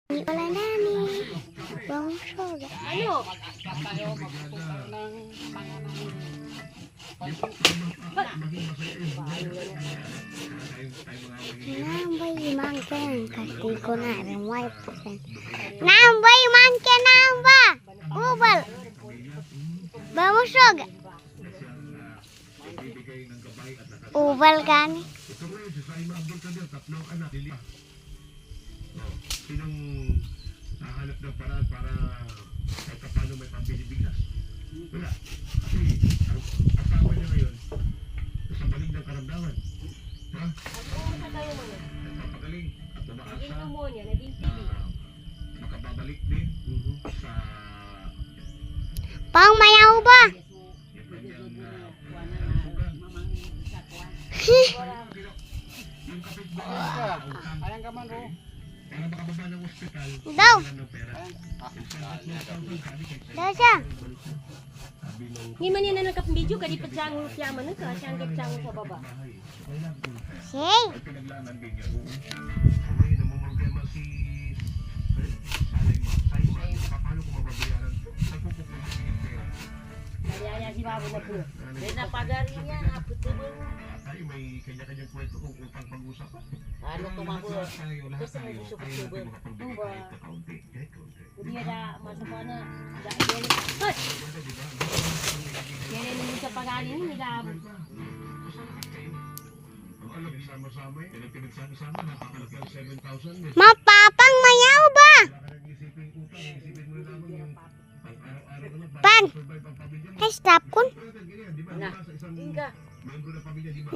Wala na ni. Bang soga. Ano? Nambay mangken kati ko na rin wipe. Nambay mangken namba. Ubal. Bang soga. Ubal kan. Sinong nahanap ng paraan para kahit paano may pambili-bigas? Wala. Kasi ang asawa niya ngayon, sa maling ng karamdaman. Ha? Nagpapagaling at umaasa na makababalik din sa Pang mayaw ba? yung kanyang kalusugan. Yung kapitbahay, Ayan ka man, oh. para makababa ng ospital, Daw. wala ng pera. Daw siya. Hindi man yan na nagka-video ka, di pa siyang yaman nun ka, siyang gapsang sa baba. Say. Ay pinaglanan din niya. Ay, namumroblema si Saima. Paano ko mababayaran? Saan ko pupunta yung pera? Naliyaya si Babo na po. Dahil napagari niya, naputo mo. Tayo may kanya-kanyang kwento kung upang pag-usapan. Ano tumako? Tayo, lahat Gusto mo tayo. gusto-gusto. Tayo natin makapagbigay kahit na kaunti. Kahit kaunti. Hindi na masama na. Hoy! Kaya naman sa pag-ani mo, nila. Ang alam, sama-sama eh. Pinagsama-sama, napakalaki ang 7,000. Mapapang mayaw ba? Wala ka nang isipin utang. Isipin mo na lamang yung pang-araw-araw ka na. Pan. Survive ang pamilya mo. Ay, stop kun. Di ba? Na. Sa isang Tingka. membro ng pamilya, di ba?